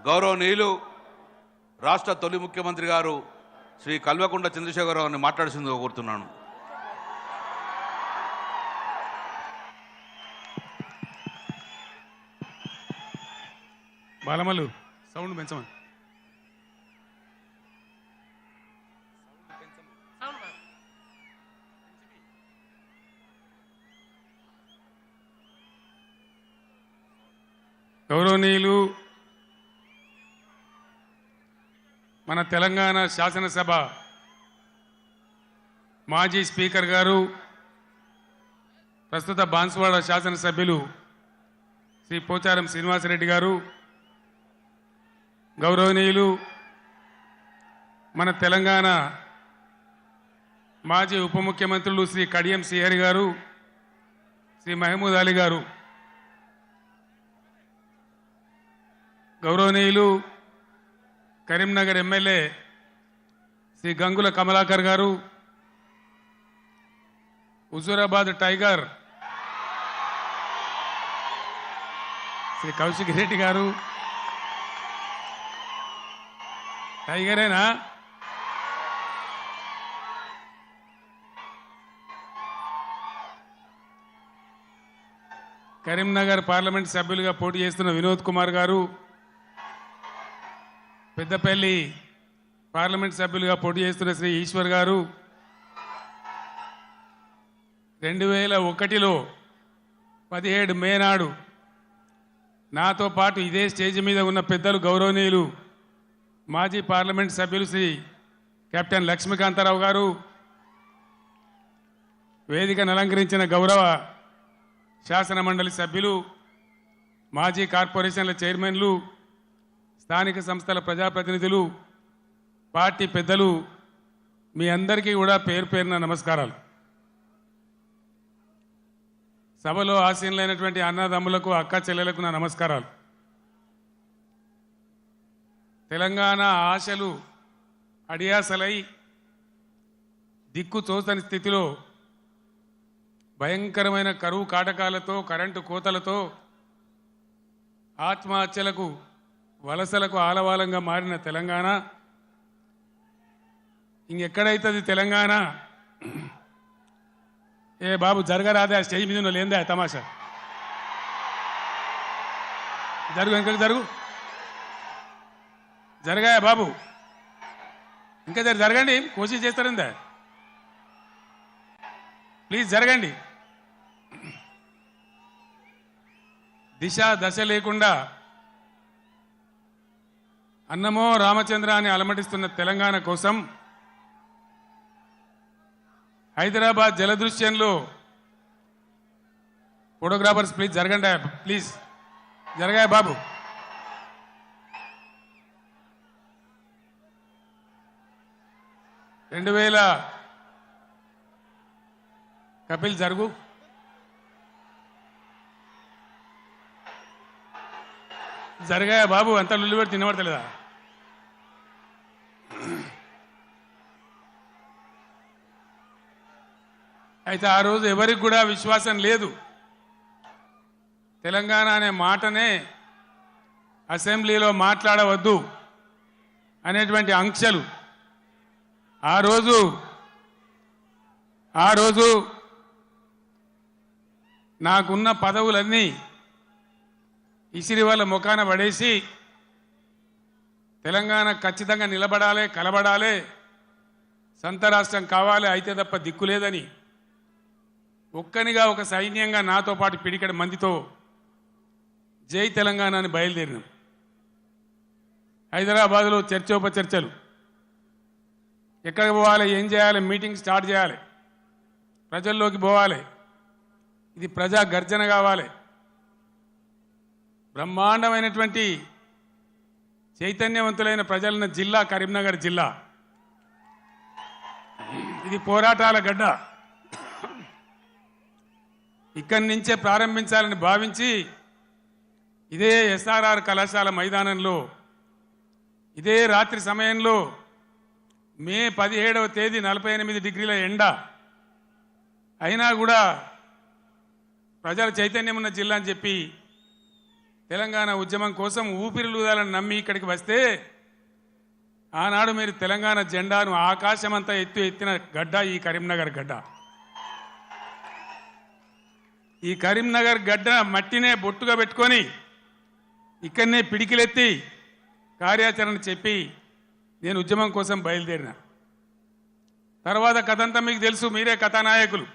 గౌరవనీయులు రాష్ట్ర తొలి ముఖ్యమంత్రి గారు శ్రీ కల్వకుంట్ల చంద్రశేఖరరావు గారిని మాట్లాడాల్సిందిగా కోరుతున్నాను. బాలమల్లు సౌండ్ పెంచమని. గౌరవనీయులు మన తెలంగాణ శాసనసభ మాజీ స్పీకర్ గారు, ప్రస్తుత బాన్సువాడ శాసనసభ్యులు శ్రీ పోచారం శ్రీనివాసరెడ్డి గారు, గౌరవనీయులు మన తెలంగాణ మాజీ ఉప ముఖ్యమంత్రులు శ్రీ కడియం శ్రీహరి గారు, శ్రీ మహమూద్ అలీ గారు, గౌరవనీయులు కరీంనగర్ ఎమ్మెల్యే శ్రీ గంగుల కమలాకర్ గారు, హుజూరాబాద్ టైగర్ శ్రీ కౌశిక్ రెడ్డి గారు, టైగరేనా, కరీంనగర్ పార్లమెంట్ సభ్యులుగా పోటీ చేస్తున్న వినోద్ కుమార్ గారు, పెద్దపల్లి పార్లమెంట్ సభ్యులుగా పోటీ చేస్తున్న శ్రీ ఈశ్వర్ గారు, 2001లో 17 మే నాడు నాతో పాటు ఇదే స్టేజ్ మీద ఉన్న పెద్దలు గౌరవనీయులు మాజీ పార్లమెంట్ సభ్యులు శ్రీ కెప్టెన్ లక్ష్మీకాంతారావు గారు, వేదికను అలంకరించిన గౌరవ శాసన మండలి సభ్యులు, మాజీ కార్పొరేషన్ల చైర్మన్లు, స్థానిక సంస్థల ప్రజాప్రతినిధులు, పార్టీ పెద్దలు, మీ అందరికీ కూడా పేరు పేరున నమస్కారాలు. సభలో ఆసీనులైనటువంటి అన్నదమ్ములకు, అక్క చెల్లెలకు నా నమస్కారాలు. తెలంగాణ ఆశలు అడియాసలై దిక్కు తోచని స్థితిలో భయంకరమైన కరువు కాటకాలతో, కరెంటు కోతలతో, ఆత్మహత్యలకు, వలసలకు ఆలవాలంగా మారిన తెలంగాణ ఇంకెక్కడైతుంది తెలంగాణ? ఏ బాబు జరగరాదే, ఆ స్టేజ్ మీద లేందా తమాషా? జరుగు, ఇంకా జరుగు, జరగాయా బాబు? ఇంకా జరగండి, కోషిష్ చేస్తారందా? ప్లీజ్ జరగండి. దిశ దశ లేకుండా అన్నమో రామచంద్ర అని అలమటిస్తున్న తెలంగాణ కోసం హైదరాబాద్ జలదృశ్యంలో ఫోటోగ్రాఫర్స్ ప్లీజ్ జరగండి, ప్లీజ్ జరగాయ బాబు. కపిల్ జరుగు. జరగాయ బాబు, అంతా లుల్లు పెట్టి తినబడతలేదా? అయితే ఆ రోజు ఎవరికి కూడా విశ్వాసం లేదు. తెలంగాణ అనే మాటనే అసెంబ్లీలో మాట్లాడవద్దు అనేటువంటి ఆంక్షలు ఆ రోజు నాకున్న పదవులన్నీ ఇసిరి వాళ్ళ ముఖాన పడేసి తెలంగాణ ఖచ్చితంగా నిలబడాలి, కలబడాలి, సొంత రాష్ట్రం కావాలి, అయితే తప్ప దిక్కులేదని ఒక్కనిగా ఒక సైన్యంగా నాతో పాటు పిడికడ మందితో జై తెలంగాణ అని బయలుదేరినాం. హైదరాబాద్లో చర్చోపచర్చలు, ఎక్కడికి పోవాలి, ఏం చేయాలి, మీటింగ్ స్టార్ట్ చేయాలి, ప్రజల్లోకి పోవాలి, ఇది ప్రజా గర్జన కావాలి. బ్రహ్మాండమైనటువంటి చైతన్యవంతులైన ప్రజలున్న జిల్లా కరీంనగర్ జిల్లా. ఇది పోరాటాల గడ్డ. ఇక్కడి నుంచే ప్రారంభించాలని భావించి ఇదే ఎస్ఆర్ఆర్ కళాశాల మైదానంలో ఇదే రాత్రి సమయంలో మే 17వ తేదీ 48 డిగ్రీల ఎండ అయినా కూడా ప్రజల చైతన్యం ఉన్న జిల్లా అని చెప్పి తెలంగాణ ఉద్యమం కోసం ఊపిరిలూదాలని నమ్మి ఇక్కడికి వస్తే ఆనాడు మీరు తెలంగాణ జెండాను ఆకాశమంతా ఎత్తిన గడ్డ ఈ కరీంనగర్ గడ్డ. ఈ కరీంనగర్ గడ్డ మట్టినే బొట్టుగా పెట్టుకొని ఇక్కడనే పిడికిలెత్తి కార్యాచరణ చెప్పి నేను ఉద్యమం కోసం బయలుదేరిన. తర్వాత కథంతా మీకు తెలుసు, మీరే కథానాయకులు,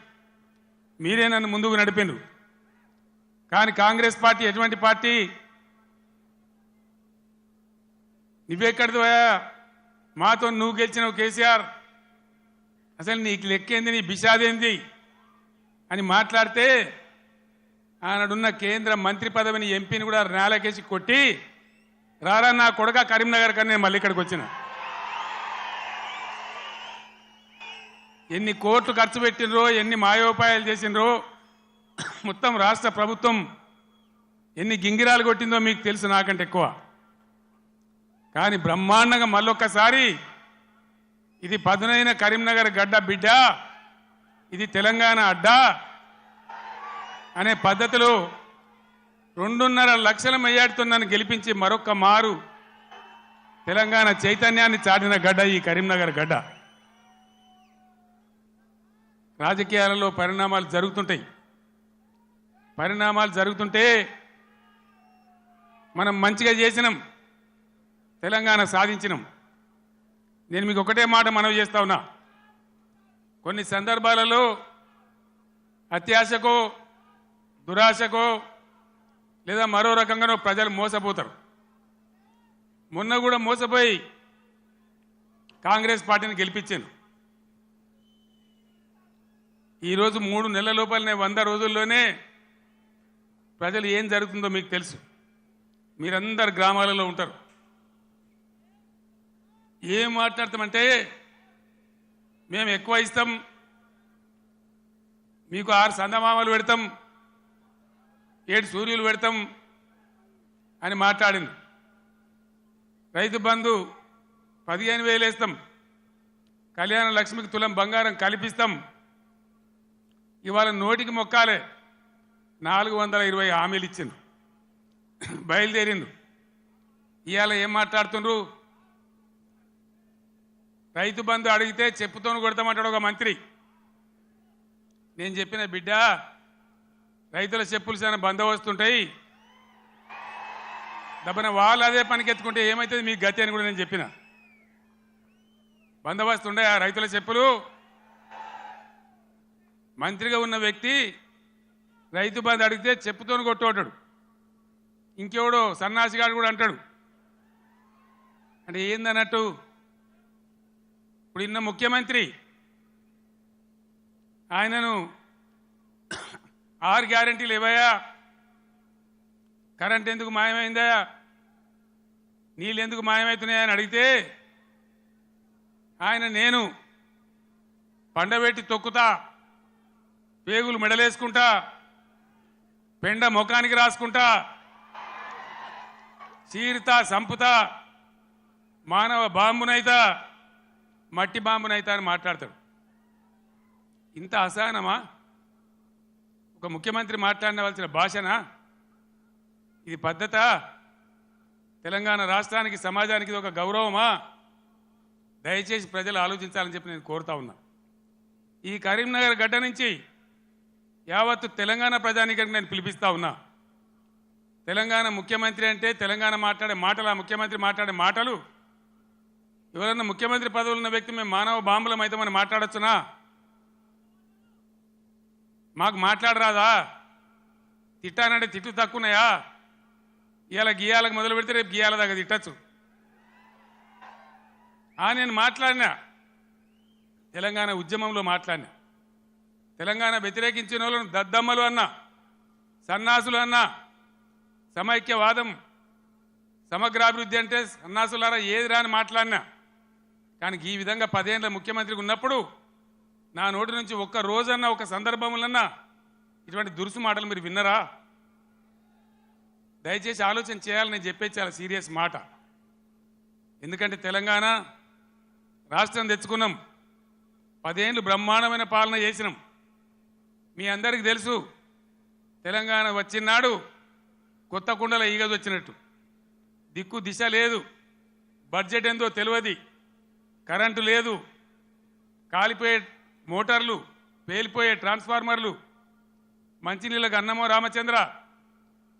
మీరే నన్ను ముందుకు నడిపిండ్రు. కానీ కాంగ్రెస్ పార్టీ ఎటువంటి పార్టీ? నువ్వెక్కడిదివా, మాతో నువ్వు గెలిచినవు కేసీఆర్, అసలు నీకు లెక్కేంది, నీ బిషాదేంది అని మాట్లాడితే ఆనాడున్న కేంద్ర మంత్రి పదవిని ఎంపీని కూడా నేలకేసి కొట్టి రారా నా కొడుక కరీంనగర్ కన్నా నేను మళ్ళీ ఇక్కడికి వచ్చిన. ఎన్ని కోట్లు ఖర్చు పెట్టినరో, ఎన్ని మాయోపాయాలు చేసినరో, మొత్తం రాష్ట్ర ప్రభుత్వం ఎన్ని గింగిరాలు కొట్టిందో మీకు తెలుసు నాకంటే ఎక్కువ. కానీ బ్రహ్మాండంగా మళ్ళొక్కసారి ఇది పదునైన కరీంనగర్ గడ్డ బిడ్డ, ఇది తెలంగాణ అడ్డా అనే పద్ధతిలో 2.5 లక్షల మెజార్టీతో నన్ను గెలిపించి మరొక్క మారు తెలంగాణ చైతన్యాన్ని చాటిన గడ్డ ఈ కరీంనగర్ గడ్డ. రాజకీయాలలో పరిణామాలు జరుగుతుంటే మనం మంచిగా చేసినాం, తెలంగాణ సాధించినాం. నేను మీకు ఒకటే మాట మనవి చేస్తా ఉన్నా, కొన్ని సందర్భాలలో అత్యాశకో దురాశకో లేదా మరో రకంగానో ప్రజలు మోసపోతారు. మొన్న కూడా మోసపోయి కాంగ్రెస్ పార్టీని గెలిపించాను. ఈరోజు 3 నెలల లోపలనే 100 రోజుల్లోనే ప్రజలు ఏం జరుగుతుందో మీకు తెలుసు. మీరందరు గ్రామాలలో ఉంటారు. ఏం మాట్లాడతామంటే మేము ఎక్కువ ఇస్తాం, మీకు 6 సందమామలు పెడతాం, 7 సూర్యులు పెడతాం అని మాట్లాడింది. రైతు బంధు 15,000 వేస్తాం, కళ్యాణ లక్ష్మికి తులం బంగారం కల్పిస్తాం. ఇవాళ నోటికి మొక్కాలే 420 హామీలు ఇచ్చిండ్రు, బయలుదేరిండ్రు. ఇవాళ ఏం మాట్లాడుతుండ్రు? రైతు బంధు అడిగితే చెప్పుతోను కొడతామంటాడు ఒక మంత్రి. నేను చెప్పిన బిడ్డ, రైతుల చెప్పులు చాలా బందోబస్తుంటాయి, దబ్బన వాళ్ళు అదే పనికెత్తుకుంటే ఏమవుతుంది మీకు గతి అని కూడా నేను చెప్పిన. బందోబస్తు ఉండే ఆ రైతుల చెప్పులు. మంత్రిగా ఉన్న వ్యక్తి రైతు బంధు అడిగితే చెప్పుతోను కొట్టుకుంటాడు. ఇంకెవడో సన్నాసిగాడు కూడా అంటాడు. అంటే ఏందన్నట్టు? ఇప్పుడు ఇన్న ముఖ్యమంత్రి ఆయనను 6 గ్యారెంటీలు ఇవ్వయా, కరెంట్ ఎందుకు మాయమైందా, నీళ్ళు ఎందుకు మాయమవుతున్నాయని అడిగితే ఆయన నేను పండబెట్టి తొక్కుతా, పేగులు మెడలేసుకుంటా, పెండ ముఖానికి రాసుకుంటా, చీరుతా, సంపుతా, మానవ బాంబునైతా, మట్టి బాంబునైతా అని మాట్లాడతాడు. ఇంత అసహనమా? ఒక ముఖ్యమంత్రి మాట్లాడవలసిన భాషనా ఇది? పద్ధత? తెలంగాణ రాష్ట్రానికి, సమాజానికి ఇది ఒక గౌరవమా? దయచేసి ప్రజలు ఆలోచించాలని చెప్పి నేను కోరుతా ఉన్నా. ఈ కరీంనగర్ గడ్డ నుంచి యావత్తు తెలంగాణ ప్రజానీకానికి నేను పిలిపిస్తా ఉన్నా. తెలంగాణ ముఖ్యమంత్రి అంటే తెలంగాణ మాట్లాడే మాటలు, ఆ ముఖ్యమంత్రి మాట్లాడే మాటలు, ఎవరన్నా ముఖ్యమంత్రి పదవులు ఉన్న వ్యక్తి మేము మానవ బాంబులం అయితే మనం మాట్లాడొచ్చునా? మాకు మాట్లాడరాదా? తిట్టానంటే తిట్టు తక్కువన్నాయా? ఇవాళ గీయాలకు మొదలు పెడితే రేపు గీయాల దాకా తిట్టచ్చు. నేను మాట్లాడినా, తెలంగాణ ఉద్యమంలో మాట్లాడినా, తెలంగాణ వ్యతిరేకించిన వాళ్ళను దద్దమ్మలు అన్నా, సన్నాసులు అన్నా, సమైక్యవాదం, సమగ్రాభివృద్ధి అంటే సన్నాసులారా ఏది రాని మాట్లాడినా. కానీ ఈ విధంగా 10 ఏళ్ళ ముఖ్యమంత్రికి ఉన్నప్పుడు నా నోటి నుంచి ఒక్క రోజన్నా, ఒక సందర్భంలోన్నా ఇటువంటి దురుసు మాటలు మీరు విన్నరా? దయచేసి ఆలోచన చేయాలని నేను చెప్పేది చాలా సీరియస్ మాట. ఎందుకంటే తెలంగాణ రాష్ట్రం తెచ్చుకున్నాం, 10 ఏళ్ళు బ్రహ్మాండమైన పాలన చేసినాం. మీ అందరికీ తెలుసు, తెలంగాణ వచ్చినాడు కొత్త కుండల ఈగది వచ్చినట్టు దిక్కు దిశ లేదు, బడ్జెట్ ఏందో తెలియదు, కరెంటు లేదు, కాలిపోయే మోటార్లు, పేలిపోయే ట్రాన్స్ఫార్మర్లు, మంచినీళ్ళకు అన్నమో రామచంద్ర,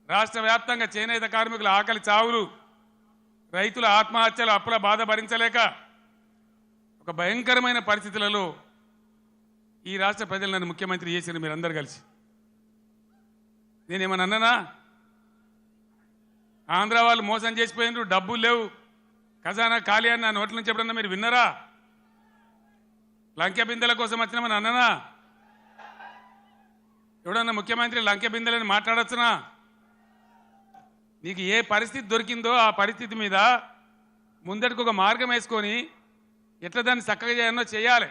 రాష్ట్ర వ్యాప్తంగా చేనేత కార్మికుల ఆకలి చావులు, రైతుల ఆత్మహత్యలు, అప్పుల బాధ భరించలేక ఒక భయంకరమైన పరిస్థితులలో ఈ రాష్ట్ర ప్రజలు నన్ను ముఖ్యమంత్రి చేసిన మీరందరూ కలిసి. నేనేమన్నా అన్నానా? ఆంధ్ర వాళ్ళు మోసం చేసిపోయినారు, డబ్బులు లేవు, ఖజానా ఖాళీ అని నా నోట్ల నుంచి ఎప్పుడన్నా మీరు విన్నారా? లంకె బిందెల కోసం వచ్చినామని అన్నానా? ఎవడన్నా ముఖ్యమంత్రి లంకె బిందెలని మాట్లాడొచ్చునా? నీకు ఏ పరిస్థితి దొరికిందో ఆ పరిస్థితి మీద ముందటికి ఒక మార్గం వేసుకొని ఎట్లా దాన్ని చక్కగా చేయాలో చేయాలి.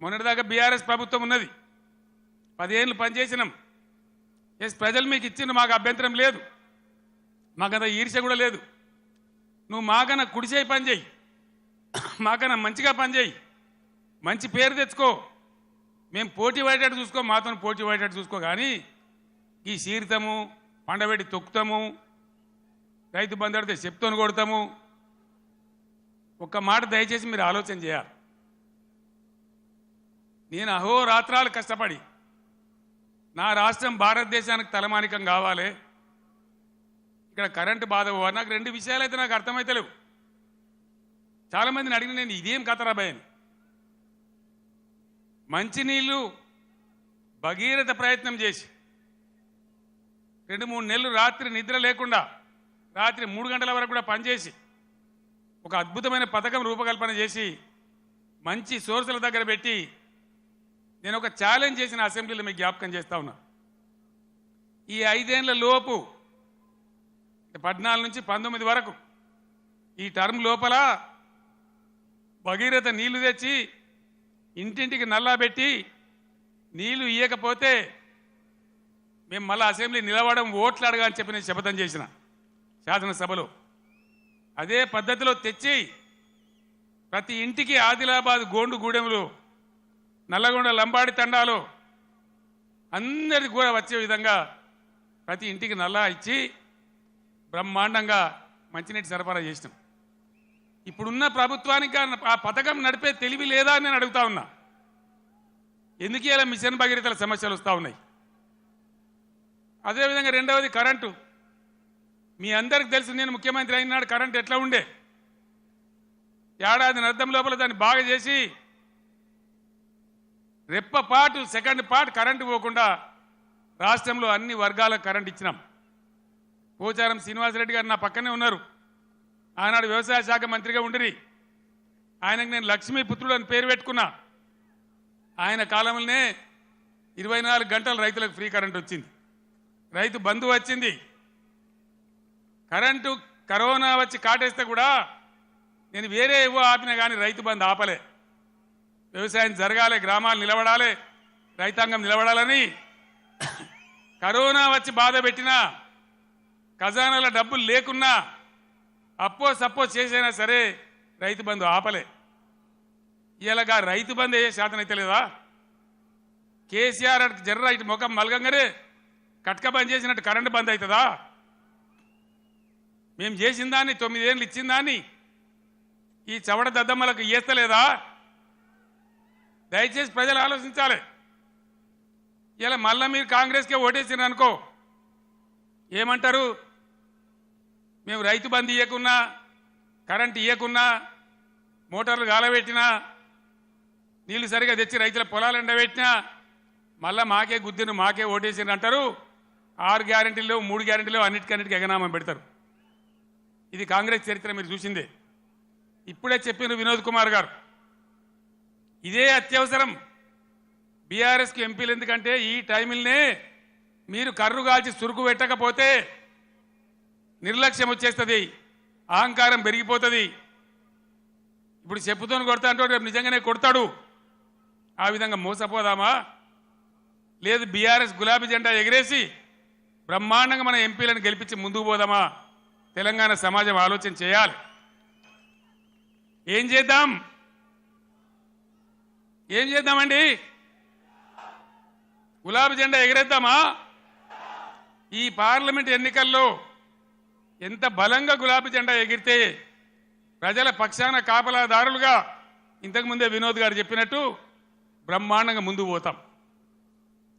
మొన్నటిదాకా బీఆర్ఎస్ ప్రభుత్వం ఉన్నది, 10 ఏళ్ళు పనిచేసినాం. ఎస్, ప్రజలు మీకు ఇచ్చిండ్రు, మాకు అభ్యంతరం లేదు, మాకంత ఈర్ష్య కూడా లేదు. నువ్వు మాకన్నా కుడిచేయి పని చేయి, మాకన్నా మంచిగా పని చేయి, మంచి పేరు తెచ్చుకో, మేము పోటీ పడేటట్టు చూసుకో, మాతో పోటీ పడేటట్టు చూసుకో. కానీ ఈ సీరితము, పండబెట్టి తొక్కుతాము, రైతు బంధు అడితే చెప్తోని కొడతాము. ఒక్క మాట దయచేసి మీరు ఆలోచన చేయాలి. నేను అహోరాత్రాలు కష్టపడి నా రాష్ట్రం భారతదేశానికి తలమానికం కావాలి, ఇక్కడ కరెంటు బాధ పోవాలి. నాకు 2 విషయాలు అయితే నాకు అర్థమైతలేవు. చాలామందిని అడిగిన నేను ఇదేం కథరాబాయ్ అని. మంచినీళ్ళు భగీరథ ప్రయత్నం చేసి 2-3 నెలలు రాత్రి నిద్ర లేకుండా రాత్రి 3 గంటల వరకు కూడా పనిచేసి ఒక అద్భుతమైన పథకం రూపకల్పన చేసి మంచి సోర్సుల దగ్గర పెట్టి నేను ఒక ఛాలెంజ్ చేసిన అసెంబ్లీలో మీకు జ్ఞాపకం చేస్తా ఉన్నా. ఈ 5 ఏళ్ల లోపు 14 నుంచి 19 వరకు ఈ టర్మ్ లోపల భగీరథ నీళ్లు తెచ్చి ఇంటింటికి నల్లా పెట్టి నీళ్లు ఇయ్యకపోతే మేము మళ్ళీ అసెంబ్లీ నిలవడం, ఓట్లు అడగా అని చెప్పి నేను శపథం చేసిన శాసనసభలో. అదే పద్ధతిలో తెచ్చి ప్రతి ఇంటికి ఆదిలాబాద్ గోండుగూడెంలో, నల్లగొండ లంబాడి తండాలో అందరికి కూడా వచ్చే విధంగా ప్రతి ఇంటికి నల్లా ఇచ్చి బ్రహ్మాండంగా మంచినీటి సరఫరా చేసినాం. ఇప్పుడున్న ప్రభుత్వానికి ఆ పథకం నడిపే తెలివి లేదా అని నేను అడుగుతా ఉన్నా. ఎందుకు ఇలా మిషన్ భగీరథల సమస్యలు వస్తూ ఉన్నాయి? అదేవిధంగా రెండవది కరెంటు. మీ అందరికి తెలుసు, నేను ముఖ్యమంత్రి అయినాడు కరెంటు ఎట్లా ఉండే. ఏడాది అర్థం లోపల దాన్ని బాగా చేసి రెప్పపాటు సెకండ్ పాటు కరెంటు పోకుండా రాష్ట్రంలో అన్ని వర్గాలకు కరెంటు ఇచ్చినాం. పోచారం శ్రీనివాసరెడ్డి గారు నా పక్కనే ఉన్నారు, ఆనాడు వ్యవసాయ శాఖ మంత్రిగా ఉండిరి. ఆయనకు నేను లక్ష్మీపుత్రుడు అని పేరు పెట్టుకున్నా. ఆయన కాలంలోనే 24 గంటలు రైతులకు ఫ్రీ కరెంట్ వచ్చింది, రైతు బంధు వచ్చింది. కరెంటు కరోనా వచ్చి కాటేస్తే కూడా నేను వేరే ఏవో ఆపినా కానీ రైతు బంధు ఆపలే. వ్యవసాయం జరగాలి, గ్రామాలు నిలబడాలి, రైతాంగం నిలబడాలని కరోనా వచ్చి బాధ పెట్టినా, ఖజానాల డబ్బులు లేకున్నా, అప్పో సప్పో చేసైనా సరే రైతు బంధు ఆపలే. ఇలాగా రైతు బంధు ఏ శాతం అయితే లేదా? కేసీఆర్ జర్ర ఇటు ముఖం మలగంగానే కట్క బంద్ చేసినట్టు కరెంటు బంద్ అవుతుందా? మేము చేసిన దాన్ని 9 ఏళ్ళు ఇచ్చిన దాన్ని ఈ చవడ దద్దమ్మలకు ఇయ్యలేదా? దయచేసి ప్రజలు ఆలోచించాలి. ఇలా మళ్ళీ మీరు కాంగ్రెస్కే ఓటేసిన అనుకో ఏమంటారు? మేము రైతు బంధు ఇవ్వకున్నా, కరెంట్ ఇవ్వకున్నా, మోటార్లు గాలబెట్టినా, నీళ్లు సరిగా తెచ్చి రైతుల పొలాలు ఎండబెట్టినా మళ్ళీ మాకే గుద్దిను, మాకే ఓటేసిన అంటారు. 6 గ్యారెంటీలు, 3 గ్యారెంటీలు అన్నిటికన్నిటికీ ఎగనామం పెడతారు. ఇది కాంగ్రెస్ చరిత్ర మీరు చూసిందే. ఇప్పుడే చెప్పిన వినోద్ కుమార్ గారు, ఇదే అత్యవసరం బీఆర్ఎస్కి ఎంపీలు. ఎందుకంటే ఈ టైంలోనే మీరు కర్రు కాల్చి సురుకు పెట్టకపోతే నిర్లక్ష్యం వచ్చేస్తుంది, అహంకారం పెరిగిపోతుంది. ఇప్పుడు చెప్పుతోని కొడతా అంటే రేపు నిజంగానే కొడతాడు. ఆ విధంగా మోసపోదామా? లేదు బీఆర్ఎస్ గులాబీ జెండా ఎగిరేసి బ్రహ్మాండంగా మన ఎంపీలను గెలిపించి ముందుకు పోదామా? తెలంగాణ సమాజం ఆలోచన చేయాలి. ఏం చేద్దాం? ఏం చేద్దామండి? గులాబీ జెండా ఎగిరేద్దామా? ఈ పార్లమెంట్ ఎన్నికల్లో ఎంత బలంగా గులాబీ జెండా ఎగిరితే ప్రజల పక్షాన కాపలాదారులుగా ఇంతకుముందే వినోద్ గారు చెప్పినట్టు బ్రహ్మాండంగా ముందుకు పోతాం.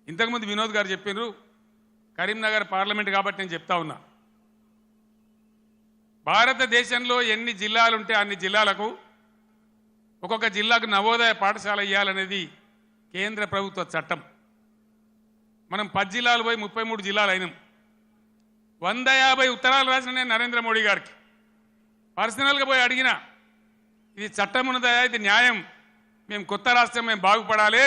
ఇంతకుముందు వినోద్ గారు చెప్పినారు కరీంనగర్ పార్లమెంట్ కాబట్టి నేను చెప్తా ఉన్నా. భారతదేశంలో ఎన్ని జిల్లాలుంటే అన్ని జిల్లాలకు ఒక్కొక్క జిల్లాకు నవోదయ పాఠశాల ఇవ్వాలనేది కేంద్ర ప్రభుత్వ చట్టం. మనం 10 జిల్లాలు పోయి 33 జిల్లాలు అయినాం. 150 ఉత్తరాలు రాసిన నేను నరేంద్ర మోడీ గారికి పర్సనల్గా పోయి అడిగిన, ఇది చట్టం ఉన్నదయా, ఇది న్యాయం, మేము కొత్త రాష్ట్రం, మేము బాగుపడాలి,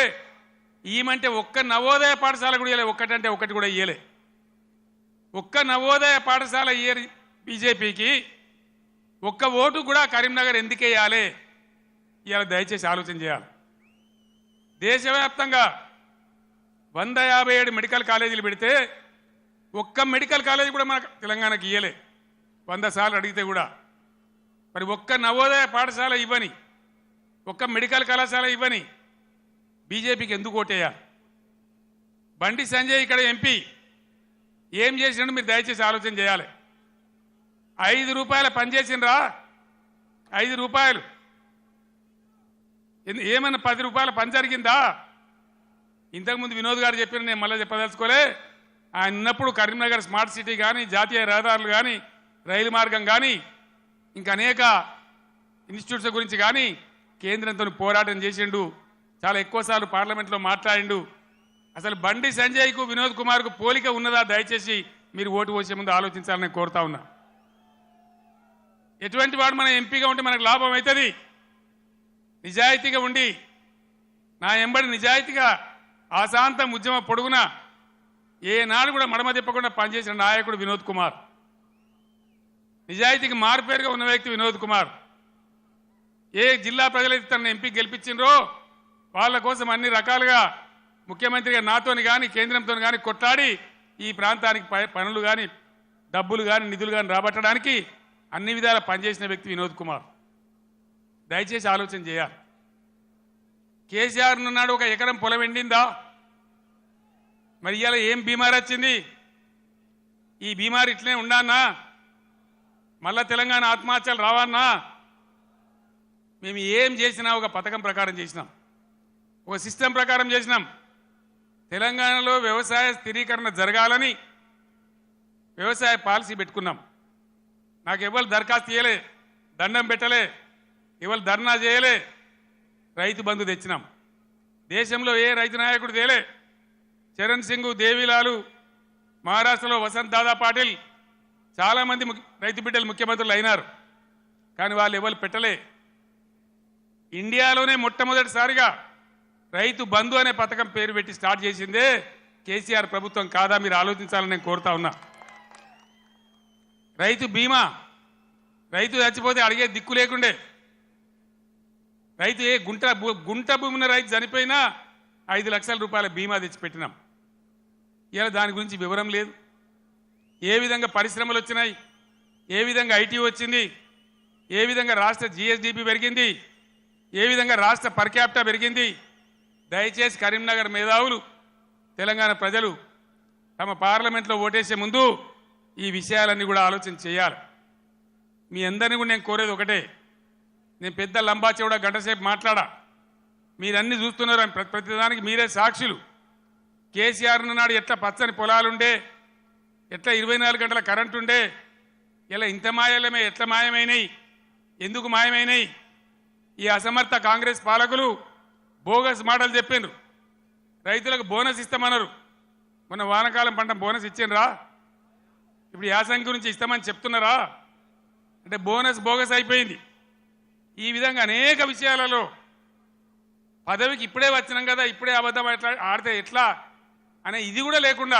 ఈమంటే ఒక్క నవోదయ పాఠశాల కూడా ఇవ్వలే, ఒక్కటంటే ఒకటి కూడా ఇవ్వలే. ఒక్క నవోదయ పాఠశాల ఇయ్యరు బీజేపీకి, ఒక్క ఓటు కూడా కరీంనగర్ ఎందుకు వేయాలి? ఇవాళ దయచేసి ఆలోచన చేయాలి. దేశవ్యాప్తంగా 157 మెడికల్ కాలేజీలు పెడితే ఒక్క మెడికల్ కాలేజీ కూడా మన తెలంగాణకి ఇయ్యలే. 100 సార్లు అడిగితే కూడా. మరి ఒక్క నవోదయ పాఠశాల ఇవ్వని, ఒక్క మెడికల్ కళాశాల ఇవ్వని బీజేపీకి ఎందుకు ఓటేయాలి? బండి సంజయ్ ఇక్కడ ఎంపీ ఏం చేసినట్టు మీరు దయచేసి ఆలోచన చేయాలి. 5 రూపాయల పనిచేసినరా? 5 రూపాయలు ఏమన్నా 10 రూపాయల పని జరిగిందా? ఇంతకుముందు వినోద్ గారు చెప్పిన, నేను మళ్ళీ చెప్పదలుచుకోలే. ఆయన ఉన్నప్పుడు కరీంనగర్ స్మార్ట్ సిటీ కానీ, జాతీయ రహదారులు కానీ, రైలు మార్గం కానీ, ఇంకా అనేక ఇన్స్టిట్యూట్స్ గురించి కానీ కేంద్రంతో పోరాటం చేసిండు. చాలా ఎక్కువసార్లు పార్లమెంట్లో మాట్లాడిండు. అసలు బండి సంజయ్కు వినోద్ కుమార్కు పోలిక ఉన్నదా? దయచేసి మీరు ఓటు పోసే ముందు ఆలోచించాలని కోరుతా ఉన్నా. ఎటువంటి వాడు మన ఎంపీగా ఉంటే మనకు లాభం అవుతుంది? నిజాయితీగా ఉండి నా ఎంబడి నిజాయితీగా ఆశాంతం ఉద్యమ పొడుగున ఏనాడు కూడా మడమ తిప్పకుండా పనిచేసిన నాయకుడు వినోద్ కుమార్. నిజాయితీకి మారుపేరుగా ఉన్న వ్యక్తి వినోద్ కుమార్. ఏ జిల్లా ప్రజలైతే తన ఎంపీ గెలిపించిండ్రో వాళ్ళ కోసం అన్ని రకాలుగా ముఖ్యమంత్రిగా నాతోని కానీ కేంద్రంతో కానీ కొట్లాడి ఈ ప్రాంతానికి పనులు కానీ, డబ్బులు కానీ, నిధులు కానీ రాబట్టడానికి అన్ని విధాలా పనిచేసిన వ్యక్తి వినోద్ కుమార్. దయచేసి ఆలోచన చేయాలి. కేసీఆర్ నాడు 1 ఎకరం పొలం ఎండిందా? మరి ఇవాళ ఏం బీమారి వచ్చింది? ఈ బీమారి ఇట్లనే ఉండానా? మళ్ళా తెలంగాణ ఆత్మహత్యలు రావన్నా? మేము ఏం చేసినా ఒక పథకం ప్రకారం చేసినాం, ఒక సిస్టమ్ ప్రకారం చేసినాం. తెలంగాణలో వ్యవసాయ స్థిరీకరణ జరగాలని వ్యవసాయ పాలసీ పెట్టుకున్నాం. నాకు ఎవరు దరఖాస్తు చేయలే, దండం పెట్టలే, ఎవరు ధర్నా చేయలే. రైతు బంధు తెచ్చినాం. దేశంలో ఏ రైతు నాయకుడు తేలే. చరణ్ సింగ్, దేవిలాలు, మహారాష్ట్రలో వసంత్ దాదా పాటిల్, చాలామంది రైతు బిడ్డలు ముఖ్యమంత్రులు అయినారు. కానీ వాళ్ళు ఎవరు పెట్టలే. ఇండియాలోనే మొట్టమొదటిసారిగా రైతు బంధు అనే పథకం పేరు పెట్టి స్టార్ట్ చేసిందే కేసీఆర్ ప్రభుత్వం కాదా? మీరు ఆలోచించాలని నేను కోరుతా ఉన్నా. రైతు బీమా, రైతు చచ్చిపోతే అడిగే దిక్కు లేకుండే. రైతు ఏ గుంట భూమిన రైతు చనిపోయినా 5 లక్షల రూపాయల బీమా తెచ్చిపెట్టినాం. ఇలా దాని గురించి వివరం లేదు. ఏ విధంగా పరిశ్రమలు వచ్చినాయి, ఏ విధంగా ఐటీ వచ్చింది, ఏ విధంగా రాష్ట్ర జిఎస్డిపి పెరిగింది, ఏ విధంగా రాష్ట్ర పర్ క్యాపిటా పెరిగింది. దయచేసి కరీంనగర్ మేధావులు, తెలంగాణ ప్రజలు తమ పార్లమెంట్లో ఓటేసే ముందు ఈ విషయాలన్నీ కూడా ఆలోచన చేయాలి. మీ అందరినీ కూడా నేను కోరేది ఒకటే. నేను పెద్ద లంబా చెవుడా గంటసేపు మాట్లాడా, మీరన్నీ చూస్తున్నారు. ప్రతిదానికి మీరే సాక్షులు. కేసీఆర్ నాడు ఎట్లా పచ్చని పొలాలుండే, ఎట్లా 24 గంటల కరెంటు ఉండే, ఇలా ఇంత మాయలమే ఎట్లా మాయమైనాయి, ఎందుకు మాయమైనాయి? ఈ అసమర్థ కాంగ్రెస్ పాలకులు బోగస్ మాటలు చెప్పిండ్రు. రైతులకు బోనస్ ఇస్తామన్నారు. మొన్న వానకాలం పంట బోనస్ ఇచ్చిండ్రా? ఇప్పుడు యాసంగి గురించి ఇస్తామని చెప్తున్నారా? అంటే బోనస్ బోగస్ అయిపోయింది. ఈ విధంగా అనేక విషయాలలో పదవికి ఇప్పుడే వచ్చినాం కదా, ఇప్పుడే అబద్ధం ఎట్లా ఆడితే ఎట్లా అనే ఇది కూడా లేకుండా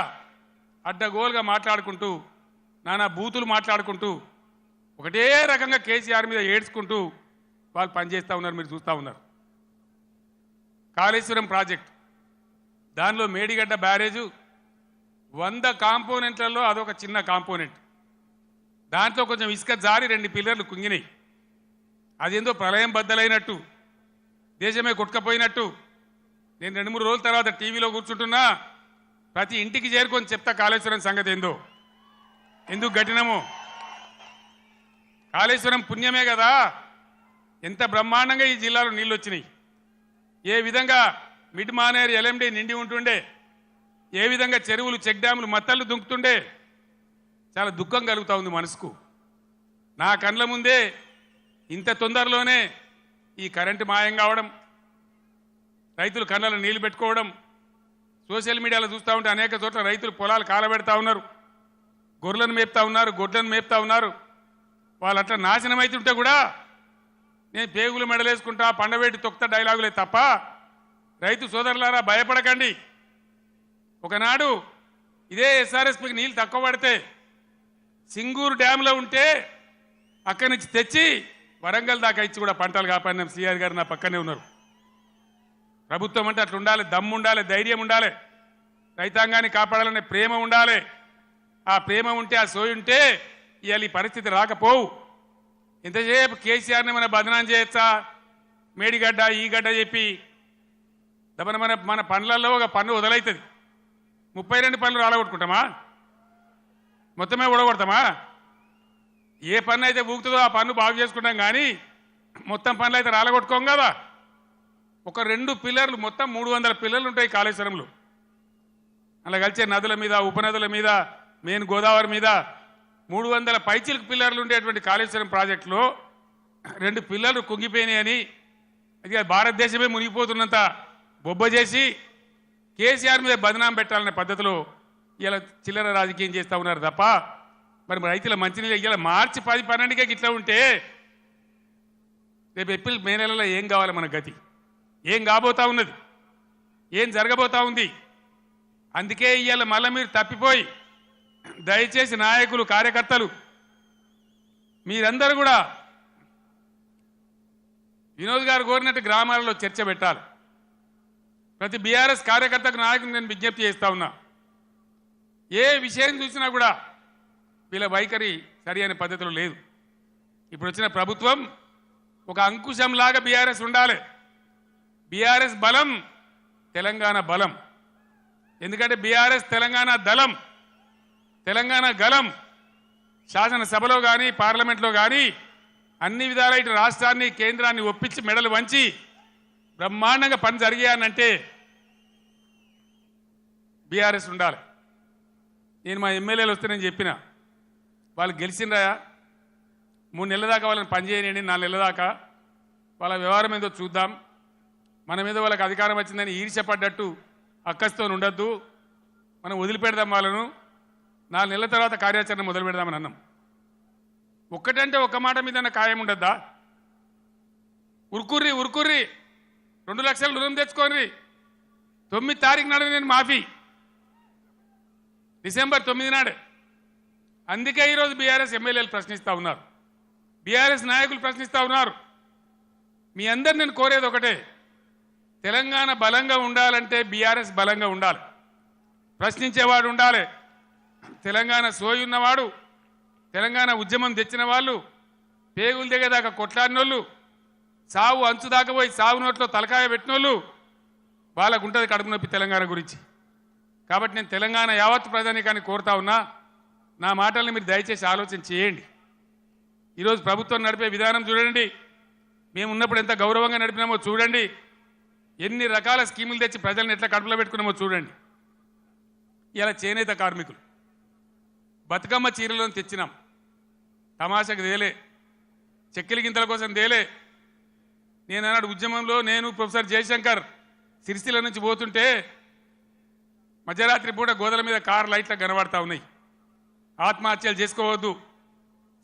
అడ్డగోలుగా మాట్లాడుకుంటూ, నానా బూతులు మాట్లాడుకుంటూ, ఒకటే రకంగా కేసీఆర్ మీద ఏడ్చుకుంటూ వాళ్ళు పనిచేస్తూ ఉన్నారు. మీరు చూస్తూ ఉన్నారు. కాళేశ్వరం ప్రాజెక్ట్, దానిలో మేడిగడ్డ బ్యారేజు 100 కాంపోనెంట్లలో అదొక చిన్న కాంపోనెంట్. దాంట్లో కొంచెం ఇసుక జారి 2 పిల్లర్లు కుంగినాయి. అదేందో ప్రళయం బద్దలైనట్టు, దేశమే కొట్టుకపోయినట్టు. నేను 2-3 రోజుల తర్వాత టీవీలో కూర్చుంటున్నా, ప్రతి ఇంటికి చేరుకొని చెప్తా కాళేశ్వరం సంగతి ఏందో, ఎందుకు గట్టినమో. కాళేశ్వరం పుణ్యమే కదా ఎంత బ్రహ్మాండంగా ఈ జిల్లాలో నీళ్ళు వచ్చినాయి. ఏ విధంగా మిడ్ మానేరు ఎల్ఎండి నిండి ఉంటుండే, ఏ విధంగా చెరువులు చెక్ డ్యాములు మత్తళ్ళు దుంకుతుండే. చాలా దుఃఖం కలుగుతూ ఉంది మనసుకు. నా కండ్ల ముందే ఇంత తొందరలోనే ఈ కరెంటు మాయం కావడం, రైతులు కళ్ళలో నీళ్లు పెట్టుకోవడం, సోషల్ మీడియాలో చూస్తూ ఉంటే అనేక చోట్ల రైతులు పొలాలు కాలబెడతా ఉన్నారు, గొర్రెలను మేపుతా ఉన్నారు, గొడ్లను మేపుతా ఉన్నారు. వాళ్ళు అట్లా నాశనం అవుతుంటే కూడా నేను పేగులు మెడలేసుకుంటా పండబెట్టి తొక్త డైలాగులే తప్ప, రైతు సోదరులారా భయపడకండి. ఒకనాడు ఇదే ఎస్ఆర్ఎస్పీకి నీళ్ళు తక్కువ పడితే సింగూరు డ్యాంలో ఉంటే అక్కడి నుంచి తెచ్చి వరంగల్ దాకా ఇచ్చి కూడా పంటలు కాపాడినాం. సిఆర్ గారు నా పక్కనే ఉన్నారు. ప్రభుత్వం అంటే అట్లా ఉండాలి, దమ్ము ఉండాలి, ధైర్యం ఉండాలి, రైతాంగాన్ని కాపాడాలనే ప్రేమ ఉండాలి. ఆ ప్రేమ ఉంటే, ఆ సోయి ఉంటే ఇవాళ ఈ పరిస్థితి రాకపోవు. ఎంతసేపు కేసీఆర్ని మన బదనాం చేయొచ్చా, మేడిగడ్డ ఈ గడ్డ చెప్పి దమన మన పనులలో ఒక పన్ను వదలవుతుంది. 32 పనులు రాలగొట్టుకుంటామా, మొత్తమే ఊడగొడతామా? ఏ పన్ను అయితే ఊగుతుందో ఆ పన్ను బాగు చేసుకుంటాం, కానీ మొత్తం పనులు అయితే రాలగొట్టుకోం కదా. ఒక 2 పిల్లర్లు, మొత్తం 300 పిల్లర్లు ఉంటాయి కాళేశ్వరంలో. అలా కలిసే నదుల మీద, ఉపనదుల మీద, మెయిన్ గోదావరి మీద 300 పైచిలకు పిల్లర్లు ఉండేటువంటి కాళేశ్వరం ప్రాజెక్టులో 2 పిల్లర్లు కుంగిపోయినాయని, అది భారతదేశమే మునిగిపోతున్నంత బొబ్బ చేసి కేసీఆర్ మీద బదనాం పెట్టాలనే పద్ధతిలో ఇలా చిల్లర రాజకీయం చేస్తూ ఉన్నారు తప్ప, మరి రైతుల మంచినీళ్ళు ఇలా మార్చి 10, 12కే ఇట్లా ఉంటే రేపు ఏప్రిల్ మే నెలలో ఏం కావాలి మన గతి? ఏం కాబోతా ఉన్నది? ఏం జరగబోతా ఉంది? అందుకే ఇవాళ మళ్ళీ మీరు తప్పిపోయి, దయచేసి నాయకులు, కార్యకర్తలు మీరందరూ కూడా వినోద్ గారు కోరినట్టు గ్రామాలలో చర్చ పెట్టాలి. ప్రతి బీఆర్ఎస్ కార్యకర్తకు, నాయకులు నేను విజ్ఞప్తి చేస్తా ఉన్నా, ఏ విషయం చూసినా కూడా వీళ్ళ వైఖరి సరి అనే పద్ధతిలో లేదు. ఇప్పుడు వచ్చిన ప్రభుత్వం ఒక అంకుశంలాగా బీఆర్ఎస్ ఉండాలి. బీఆర్ఎస్ బలం తెలంగాణ బలం. ఎందుకంటే బీఆర్ఎస్ తెలంగాణ దళం, తెలంగాణ గలం. శాసనసభలో కానీ పార్లమెంట్లో కానీ అన్ని విధాల ఇటు రాష్ట్రాన్ని, కేంద్రాన్ని ఒప్పించి మెడలు వంచి బ్రహ్మాండంగా పని జరిగాయనంటే బీఆర్ఎస్ ఉండాలి. నేను మా ఎమ్మెల్యేలు వస్తే నేను చెప్పిన, వాళ్ళు గెలిచిండ్రా 3 నెలల దాకా వాళ్ళని పనిచేయనండి, 4 నెలల దాకా వాళ్ళ వ్యవహారం ఏందో చూద్దాం, మన మీద వాళ్ళకి అధికారం వచ్చిందని ఈర్ష్యపడ్డట్టు అక్కస్తో ఉండొద్దు, మనం వదిలిపెడదాం వాళ్ళను, 4 నెలల తర్వాత కార్యాచరణ మొదలు పెడదామని అన్నాం. ఒక్కటంటే ఒక్క మాట మీద ఖాయం ఉండద్దా? ఉరుకుర్రి 2 లక్షల రుణం తెచ్చుకోండి, 9 తారీఖు నాడు నేను మాఫీ, డిసెంబర్ 9 నాడే. అందుకే ఈరోజు బీఆర్ఎస్ ఎమ్మెల్యేలు ప్రశ్నిస్తూ ఉన్నారు, బీఆర్ఎస్ నాయకులు ప్రశ్నిస్తూ ఉన్నారు. మీ అందరు నేను కోరేది ఒకటే, తెలంగాణ బలంగా ఉండాలంటే బీఆర్ఎస్ బలంగా ఉండాలి, ప్రశ్నించేవాడు ఉండాలి. తెలంగాణ సోయి ఉన్నవాడు, తెలంగాణ ఉద్యమం తెచ్చిన వాళ్ళు, పేగులు దిగేదాకా కొట్లాడినోళ్ళు, సావు అంచు దాకా పోయి సావు నోట్లో తలకాయ పెట్టినోళ్ళు, వాళ్ళకు ఉంటుంది కడుపు నొప్పి తెలంగాణ గురించి. కాబట్టి నేను తెలంగాణ యావత్ ప్రజానీకాన్ని కోరుతా ఉన్నా, నా మాటల్ని మీరు దయచేసి ఆలోచన చేయండి. ఈరోజు ప్రభుత్వం నడిపే విధానం చూడండి, మేము ఉన్నప్పుడు ఎంత గౌరవంగా నడిపినామో చూడండి, ఎన్ని రకాల స్కీములు తెచ్చి ప్రజల్ని ఎట్లా కడుపులో పెట్టుకున్నామో చూడండి. ఇలా చేనేత కార్మికులు బతుకమ్మ చీరలను తెచ్చినాం, తమాషకు దేలే, చెక్కిలి గింతల కోసం దేలే. నేను అన్నాడు ఉద్యమంలో, నేను ప్రొఫెసర్ జయశంకర్ సిరిసిల్ల నుంచి పోతుంటే మధ్యరాత్రి పూట గోదల మీద కారు లైట్లు కనబడతా ఉన్నాయి, ఆత్మహత్యలు చేసుకోవద్దు,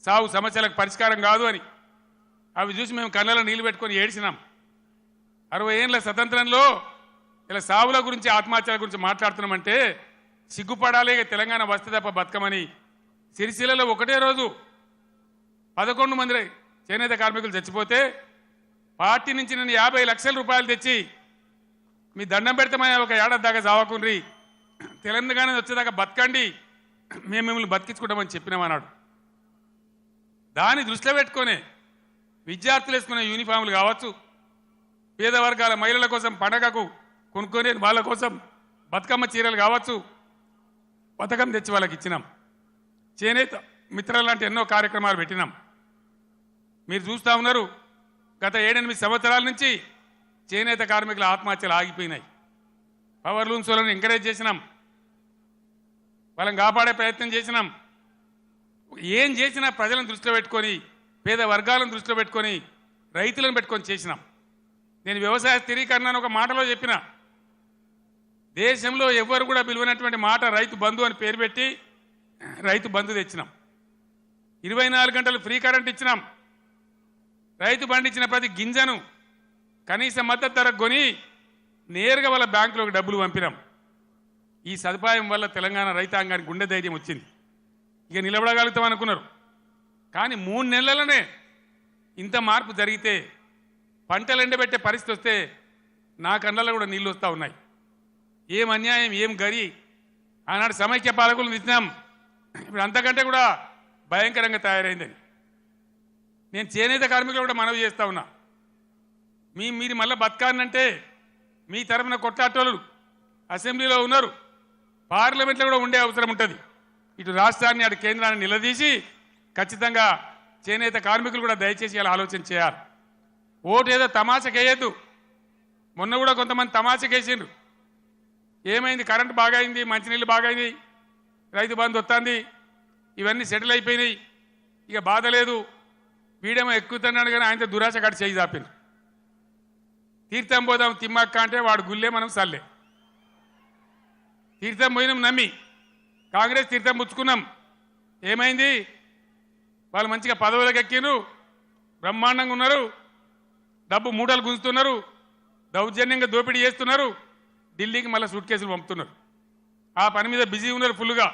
సావు సమస్యలకు పరిష్కారం కాదు అని. అవి చూసి మేము కళ్ళలో నీళ్లు పెట్టుకొని ఏడ్చినాం. 60 ఏళ్ళ స్వతంత్రంలో ఇలా సావుల గురించి, ఆత్మహత్యల గురించి మాట్లాడుతున్నామంటే సిగ్గుపడాలి. తెలంగాణ వస్తే తప్ప బతకమని సిరిసిల్లలో ఒకటే రోజు 11 మంది చేనేత కార్మికులు చచ్చిపోతే పార్టీ నుంచి నేను 50 లక్షల రూపాయలు తెచ్చి మీ దండం పెడతామని ఒక ఏడాది దాకా చావకుండ్రి, తెలంగాణ వచ్చేదాకా బతకండి, మేము మిమ్మల్ని బతికించుకుంటామని చెప్పినామన్నాడు. దాన్ని దృష్టిలో పెట్టుకొని విద్యార్థులు వేసుకునే యూనిఫామ్లు కావచ్చు, పేద వర్గాల మహిళల కోసం పండగకు కొనుక్కొని వాళ్ళ కోసం బతుకమ్మ చీరలు కావచ్చు, పథకం తెచ్చి వాళ్ళకి ఇచ్చినాం. చేనేత మిత్రాలు లాంటి ఎన్నో కార్యక్రమాలు పెట్టినాం. మీరు చూస్తూ ఉన్నారు, గత 7-8 సంవత్సరాల నుంచి చేనేత కార్మికుల ఆత్మహత్యలు ఆగిపోయినాయి. పవర్ లూమ్స్ వాళ్ళని ఎంకరేజ్ చేసినాం, వాళ్ళని కాపాడే ప్రయత్నం చేసినాం. ఏం చేసినా ప్రజలను దృష్టిలో పెట్టుకొని, పేద వర్గాలను దృష్టిలో పెట్టుకొని, రైతులను పెట్టుకొని చేసినాం. నేను వ్యవసాయ స్థిరీకరణ అని ఒక మాటలో చెప్పిన, దేశంలో ఎవ్వరు కూడా పిలువనటువంటి మాట రైతు బంధు అని పేరు పెట్టి రైతు బంధు తెచ్చినాం. 24 గంటలు ఫ్రీ కరెంట్ ఇచ్చినాం. రైతు పండించిన ప్రతి గింజను కనీస మద్దతు ధరకు కొని నేరుగా వాళ్ళ బ్యాంకులోకి డబ్బులు పంపినాం. ఈ సదుపాయం వల్ల తెలంగాణ రైతాంగానికి గుండె ధైర్యం వచ్చింది. ఇక నిలబడగలుగుతాం అనుకున్నారు, కానీ 3 నెలలనే ఇంత మార్పు జరిగితే, పంటలు ఎండబెట్టే పరిస్థితి వస్తే నా కళ్ళల్లో కూడా నీళ్ళు వస్తూ ఉన్నాయి. ఏం అన్యాయం, ఏం గరి. ఆనాడు సమైక్య పాలకులను ఇచ్చినాం, ఇప్పుడు అంతకంటే కూడా భయంకరంగా తయారైందని. నేను చేనేత కార్మికులు కూడా మనవి చేస్తూ ఉన్నా, మీరు మళ్ళీ బతకాలంటే మీ తరఫున కొట్లాటోళ్ళు అసెంబ్లీలో ఉన్నారు, పార్లమెంట్లో కూడా ఉండే అవసరం ఉంటుంది. ఇటు రాష్ట్రాన్ని అటు కేంద్రాన్ని నిలదీసి ఖచ్చితంగా చేనేత కార్మికులు కూడా దయచేసి ఇలా ఆలోచన చేయాలి. ఓటు ఏదో తమాషకేయద్దు. మొన్న కూడా కొంతమంది తమాషకేసిండ్రు. ఏమైంది, కరెంటు బాగా అయింది, మంచినీళ్ళు బాగా అయింది, రైతు బంధు వస్తుంది, ఇవన్నీ సెటిల్ అయిపోయినాయి, ఇక బాధ లేదు, వీడేమో ఎక్కుతున్నాడు కానీ ఆయనతో దురాశ కట్టి చేయి చాపింది. తీర్థం పోదాం తిమ్మక్క అంటే వాడు గుల్లే, మనం సల్లే. తీర్థం పోయినాం నమ్మి, కాంగ్రెస్ తీర్థం పుచ్చుకున్నాం. ఏమైంది, వాళ్ళు మంచిగా పదవులకు ఎక్కిరు, బ్రహ్మాండంగా ఉన్నారు, డబ్బు మూటలు గుంజుతున్నారు, దౌర్జన్యంగా దోపిడీ చేస్తున్నారు, ఢిల్లీకి మళ్ళీ సూట్ కేసులు పంపుతున్నారు. ఆ పని మీద బిజీ ఉన్నారు ఫుల్గా.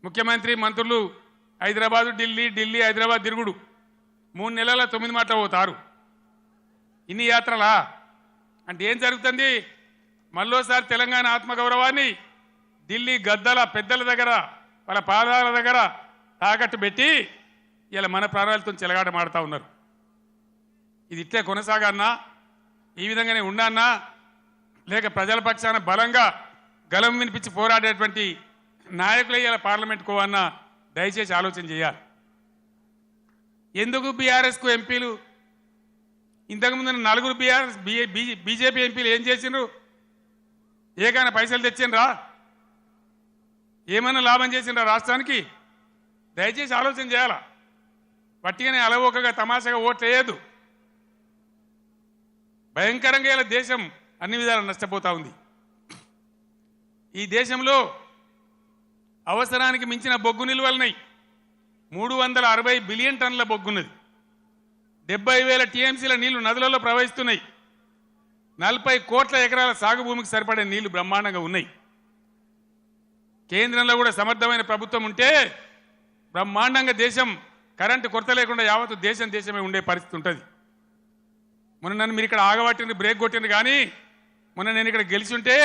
ముఖ్యమంత్రి మంత్రులు హైదరాబాదు ఢిల్లీ, ఢిల్లీ హైదరాబాద్ తిరుగుడు. 3 నెలల 9 మాటలు పోతారు. ఇన్ని యాత్రలా అంటే ఏం జరుగుతుంది? మళ్ళోసారి తెలంగాణ ఆత్మగౌరవాన్ని ఢిల్లీ గద్దల పెద్దల దగ్గర, వాళ్ళ పాదాల దగ్గర తాకట్టు పెట్టి ఇలా మన ప్రాణాలతో చెలగాట మాడుతూ ఉన్నారు. ఇది ఇట్లే కొనసాగన్నా, ఈ విధంగానే ఉండన్నా, లేక ప్రజల పక్షాన బలంగా గలం వినిపించి పోరాడేటువంటి నాయకులు ఇలా పార్లమెంట్కో అన్న దయచేసి ఆలోచన చేయాలి. ఎందుకు బీఆర్ఎస్కు ఎంపీలు, ఇంతకుముందు 4 బీజేపీ ఎంపీలు ఏం చేసిండ్రు? ఏకైనా పైసలు తెచ్చిండ్రా? ఏమైనా లాభం చేసిండ్రా రాష్ట్రానికి? దయచేసి ఆలోచన చేయాలా. పట్టిగానే అలవోకగా తమాషాగా ఓట్లు వేయద్దు. భయంకరంగా ఇలా దేశం అన్ని విధాలు నష్టపోతూ ఉంది. ఈ దేశంలో అవసరానికి మించిన బొగ్గు నిల్వలున్నాయి. 360 బిలియన్ టన్నుల బొగ్గున్నది. 70,000 టీఎంసీల నీళ్లు నదులలో ప్రవహిస్తున్నాయి. 40 కోట్ల ఎకరాల సాగు భూమికి సరిపడే నీళ్లు బ్రహ్మాండంగా ఉన్నాయి. కేంద్రంలో కూడా సమర్థమైన ప్రభుత్వం ఉంటే బ్రహ్మాండంగా దేశం కరెంటు కొరత లేకుండా యావత్తు దేశమే ఉండే పరిస్థితి ఉంటుంది. మొన్న నన్ను మీరు ఇక్కడ ఆగబట్టిండ్రు, బ్రేక్ కొట్టిండ్రు, కానీ మొన్న నేను ఇక్కడ గెలిచి ఉంటే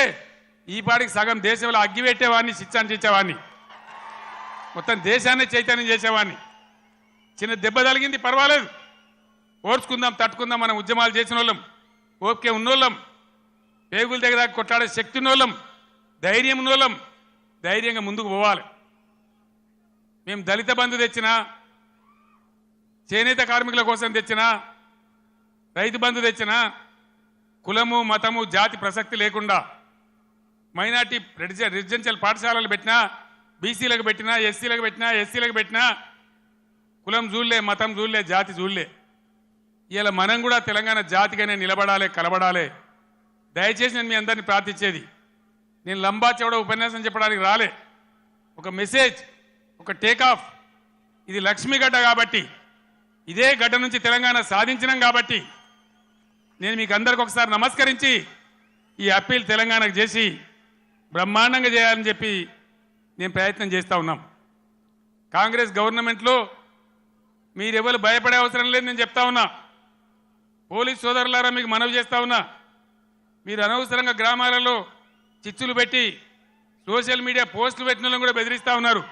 ఈ పాటికి సగం దేశంలో అగ్గి పెట్టేవాడిని, శిక్షాన్ని చేసేవాడిని, మొత్తం దేశాన్ని చైతన్యం చేసేవాడిని. చిన్న దెబ్బ తగిలింది, పర్వాలేదు, ఓర్చుకుందాం, తట్టుకుందాం. మనం ఉద్యమాలు చేసిన వాళ్ళం, ఓకే ఉన్నోళ్ళం, పేగుల దగ్గర కొట్లాడే శక్తి ఉన్నోళ్ళం, ధైర్యం ఉన్నోళ్ళం, ధైర్యంగా ముందుకు పోవాలి. మేము దళిత బంధు తెచ్చినా, చేనేత కార్మికుల కోసం తెచ్చినా, రైతు బంధు తెచ్చినా, కులము మతము జాతి ప్రసక్తి లేకుండా మైనార్టీ రెసిడెన్షియల్ పాఠశాలలు పెట్టినా, బీసీలకు పెట్టినా, ఎస్సీలకు పెట్టినా, ఎస్సీలకు పెట్టినా, కులం చూడలే, మతం చూడలే, జాతి చూడలే. ఇలా మనం కూడా తెలంగాణ జాతిగానే నిలబడాలి, కలబడాలి. దయచేసి నేను మీ అందరినీ ప్రార్థించేది, నేను లంబా చెవడ ఉపన్యాసం చెప్పడానికి రాలే. ఒక మెసేజ్, ఒక టేకాఫ్. ఇది లక్ష్మీ గడ్డ కాబట్టి, ఇదే గడ్డ నుంచి తెలంగాణ సాధించినాం కాబట్టి నేను మీకు అందరికి ఒకసారి నమస్కరించి ఈ అప్పీల్ తెలంగాణకు చేసి బ్రహ్మాండంగా చేయాలని చెప్పి నేను ప్రయత్నం చేస్తూ ఉన్నాం. కాంగ్రెస్ గవర్నమెంట్లో మీరెవరు భయపడే అవసరం లేదు, నేను చెప్తా ఉన్నా. పోలీస్ సోదరులారా మీకు మనవి చేస్తా ఉన్నా, మీరు అనవసరంగా గ్రామాలలో చిచ్చులు పెట్టి సోషల్ మీడియా పోస్టులు పెట్టిన వాళ్ళని కూడా బెదిరిస్తూ ఉన్నారు.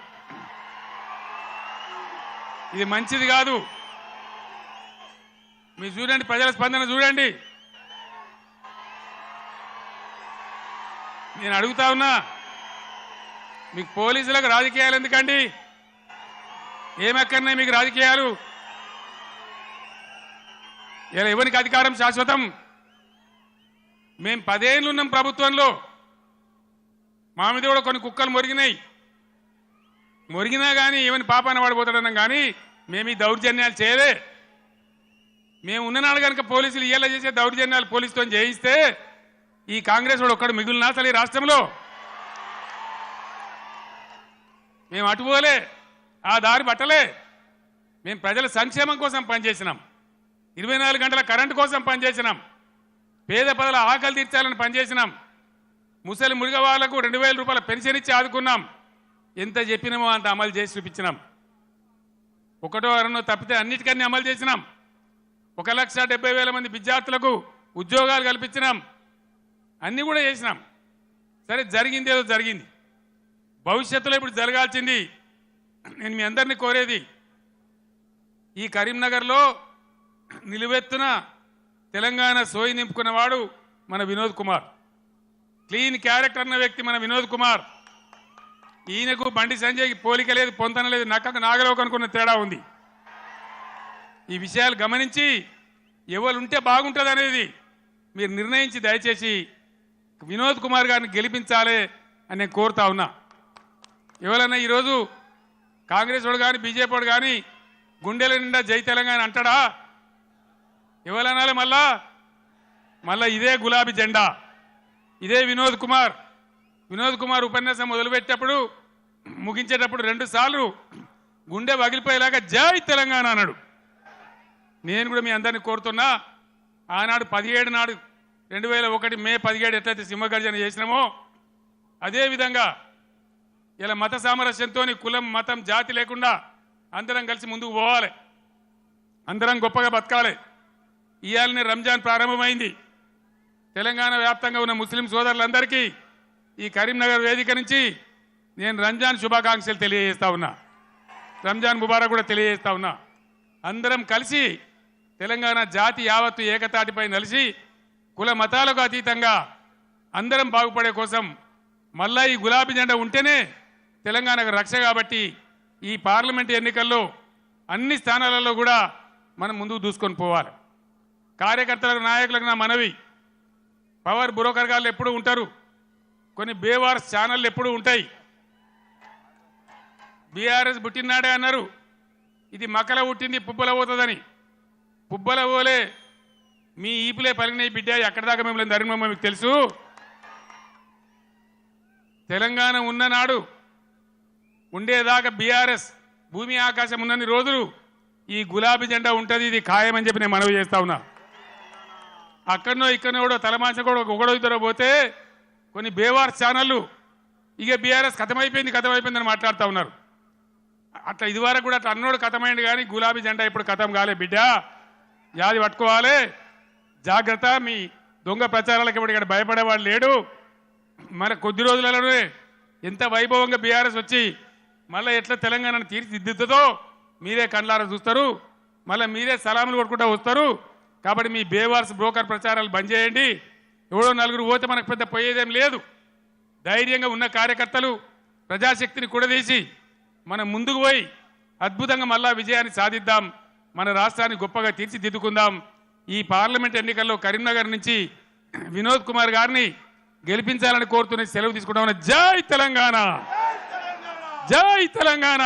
ఇది మంచిది కాదు. మీరు చూడండి, ప్రజల స్పందన చూడండి. నేను అడుగుతా ఉన్నా, మీకు పోలీసులకు రాజకీయాలు ఎందుకండి? ఏమెక్కడున్నాయి మీకు రాజకీయాలు? ఇలా ఎవరికి అధికారం శాశ్వతం? మేము 10 ఏళ్ళు ఉన్నాం ప్రభుత్వంలో. మా మీద కూడా కొన్ని కుక్కలు మొరిగినా కానీ ఏమని పాపాన పడిపోతాడన్నాం కానీ మేము ఈ దౌర్జన్యాలు చేయలే. మేము ఉన్ననాడు కనుక పోలీసులు ఇయ్యేలా చేసే దౌర్జన్యాలు పోలీసుతో చేయిస్తే ఈ కాంగ్రెస్ వాడు ఒక్కడు మిగులునా అసలు ఈ రాష్ట్రంలో? మేము అటుపోలే, ఆ దారి పట్టలే. మేము ప్రజల సంక్షేమం కోసం పనిచేసినాం, 24 గంటల కరెంటు కోసం పనిచేసినాం, పేద ప్రజల ఆకలి తీర్చాలని పనిచేసినాం, ముసలి మురిగ వాళ్లకు 2000 రూపాయల పెన్షన్ ఇచ్చి ఆదుకున్నాం. ఎంత చెప్పినామో అంత అమలు చేసి చూపించినాం. ఒకటో అరణో తప్పితే అన్నిటికన్నీ అమలు చేసినాం. 1,70,000 మంది విద్యార్థులకు ఉద్యోగాలు కల్పించినాం. అన్నీ కూడా చేసినాం. సరే, జరిగింది ఏదో జరిగింది. భవిష్యత్తులో ఇప్పుడు జరగాల్సింది నేను మీ అందరినీ కోరేది, ఈ కరీంనగర్లో నిలువెత్తున తెలంగాణ సోయి నింపుకున్నవాడు మన వినోద్ కుమార్. క్లీన్ క్యారెక్టర్ అన్న వ్యక్తి మన వినోద్ కుమార్. ఈయనకు బండి సంజయ్కి పోలిక లేదు, పొంతన లేదు, నక్కకు నాగలోకి అనుకున్న తేడా ఉంది. ఈ విషయాలు గమనించి ఎవరు ఉంటే బాగుంటుంది అనేది మీరు నిర్ణయించి దయచేసి వినోద్ కుమార్ గారిని గెలిపించాలి అని నేను కోరుతా ఉన్నా. ఎవరైనా ఈరోజు కాంగ్రెస్ వాడు కానీ బీజేపీ వాడు కానీ గుండెల నిండా జై తెలంగాణ అంటాడా? ఎవరనాలి? మళ్ళా ఇదే గులాబీ జెండా, ఇదే వినోద్ కుమార్ ఉపన్యాసం మొదలుపెట్టేటప్పుడు ముగించేటప్పుడు 2 సార్లు గుండె పగిలిపోయేలాగా జై తెలంగాణ అన్నాడు. నేను కూడా మీ అందరినీ కోరుతున్నా, ఆనాడు 17 నాడు 2001 మే 17 ఎట్లయితే సింహగర్జన చేసినామో అదేవిధంగా ఇలా మత సామరస్యంతో కులం మతం జాతి లేకుండా అందరం కలిసి ముందుకు పోవాలి, అందరం గొప్పగా బతకాలి. ఇవాళనే రంజాన్ ప్రారంభమైంది. తెలంగాణ వ్యాప్తంగా ఉన్న ముస్లిం సోదరులందరికీ ఈ కరీంనగర్ వేదిక నుంచి నేను రంజాన్ శుభాకాంక్షలు తెలియజేస్తా ఉన్నా, రంజాన్ ముబారక్ కూడా తెలియజేస్తా ఉన్నా. అందరం కలిసి తెలంగాణ జాతి యావత్తు ఏకతాటిపై నిలిచి కుల మతాలకు అతీతంగా అందరం బాగుపడే కోసం మళ్ళా ఈ గులాబీ జెండా ఉంటేనే తెలంగాణకు రక్ష. కాబట్టి ఈ పార్లమెంట్ ఎన్నికల్లో అన్ని స్థానాలలో కూడా మనం ముందుకు దూసుకొని పోవాలి. కార్యకర్తలకు నాయకులకు నా మనవి, పవర్ బ్రోకర్ గాళ్ళు ఎప్పుడు ఉంటారు, కొన్ని బేవార్స్ ఛానళ్ళు ఎప్పుడు ఉంటాయి. బీఆర్ఎస్ పుట్టినాడే అన్నారు, ఇది మకల పుట్టింది పుబ్బల పోతుందని. పుబ్బల పోలే మీ ఈపులే పలిగినాయి బిడ్డ, ఎక్కడి దాకా మిమ్మల్ని ధర్మమ్మ మీకు తెలుసు. తెలంగాణ ఉన్ననాడు ఉండేదాకా బీఆర్ఎస్ భూమి ఆకాశం ఉన్నన్ని రోజులు ఈ గులాబీ జెండా ఉంటుంది, ఇది ఖాయమని చెప్పి నేను మనవి చేస్తా ఉన్నా. అక్కడనో ఇక్కడనో కూడా తలమాంచ కూడా ఒకడో ఇద్దరో పోతే కొన్ని బేవార్స్ ఛానళ్ళు ఇక బీఆర్ఎస్ కథమైపోయిందని మాట్లాడుతూ ఉన్నారు. అట్లా ఇదివరకు కూడా అట్లా అన్నోడు కథమైంది, కానీ గులాబీ జెండా ఇప్పుడు కథం కాలే బిడ్డ, యాది పట్టుకోవాలి, జాగ్రత్త. మీ దొంగ ప్రచారాలకు ఇప్పుడు ఇక్కడ భయపడేవాడు లేడు. మన కొద్ది రోజులలోనే ఎంత వైభవంగా బీఆర్ఎస్ వచ్చి మళ్ళీ ఎట్లా తెలంగాణను తీర్చిదిద్దుతుందో మీరే కండ్లారా చూస్తారు, మళ్ళీ మీరే సలాములు కొట్టుకుంటూ వస్తారు. కాబట్టి మీ బేవార్స్ బ్రోకర్ ప్రచారాలు బంద్ చేయండి. ఎవడో 4 పోతే మనకు పెద్ద పోయేదేం లేదు. ధైర్యంగా ఉన్న కార్యకర్తలు ప్రజాశక్తిని కూడదీసి మనం ముందుకు పోయి అద్భుతంగా మళ్ళా విజయాన్ని సాధిద్దాం, మన రాష్ట్రాన్ని గొప్పగా తీర్చిదిద్దుకుందాం. ఈ పార్లమెంట్ ఎన్నికల్లో కరీంనగర్ నుంచి వినోద్ కుమార్ గారిని గెలిపించాలని కోరుతున్న సెలవు తీసుకుంటామని. జై తెలంగాణ, జై తెలంగాణ.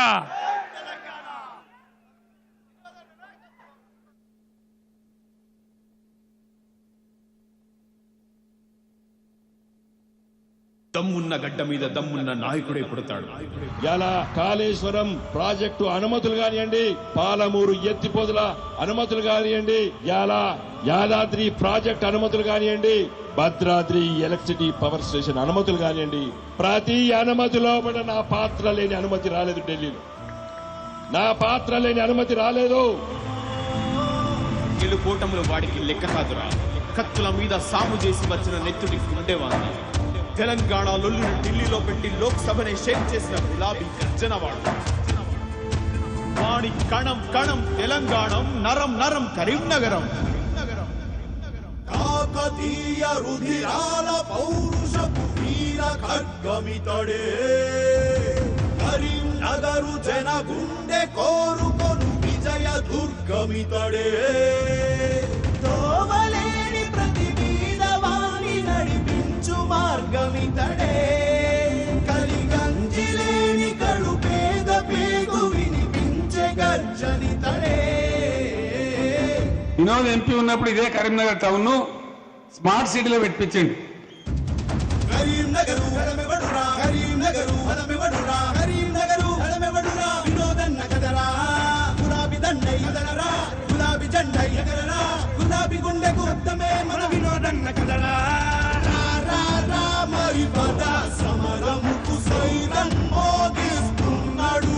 దమ్మున్న గడ్డ మీద దమ్మున్న నాయకుడే పుడతాడు. ఇలా కాళేశ్వరం ప్రాజెక్టు అనుమతులు కానివ్వండి, పాలమూరు ఎత్తిపోతుల అనుమతులు కానివ్వండి, ఇలా యాదాద్రి ప్రాజెక్టు అనుమతులు కానివ్వండి, భద్రాద్రి ఎలక్ట్రిసిటీ పవర్ స్టేషన్ అనుమతులు కానివ్వండి, ప్రతి అనుమతిలో కూడా నా పాత్ర లేని అనుమతి రాలేదు. ఢిల్లీలో నా పాత్ర లేని అనుమతి రాలేదు. గెలుపోటములు వాడికి లెక్క కాదురా, కత్తుల మీద సాము చేసి వచ్చిన నెత్తుడికి ఉండేవాడిని. తెలంగాణ లొల్లును ఢిల్లీలో పెట్టి లోక్సభనే షేక్ చేసిన గులాబీ గర్జనవాడు. వాడి కణం కణం తెలంగాణ, నరం నరం కరీంనగరం. కాకతీయ రుధిరాల పౌరుషపు వీర ఖడ్గమితడే కరీంనగరు జన గుండె కోరుకొను విజయ దుర్గమితడే తోవలేని ప్రతి వీరవాణి నడిపించు మార్గమితడే కలిగంజిలేని కడు పేద పేగు వినిపించే గర్జనితడే. వినోద్ ఎంపీ ఉన్నప్పుడు ఇదే కరీంనగర్ టౌన్ ను స్మార్ట్ సిటీలో పెట్టించండి. కరీంనగరు హరమెవడురా కరీంనగరు హరమెవడురా కరీంనగరు హరమెవడురా వినోదన్న కదరా గులాబీ దండై కదలరా గులాబీ జెండై ఎగరరా గులాబీ గుండెకు అద్దమే మన వినోదన్న కదరా రా రా రా మరి పద సమరముకు సైరన్ మోగిస్తున్నాడు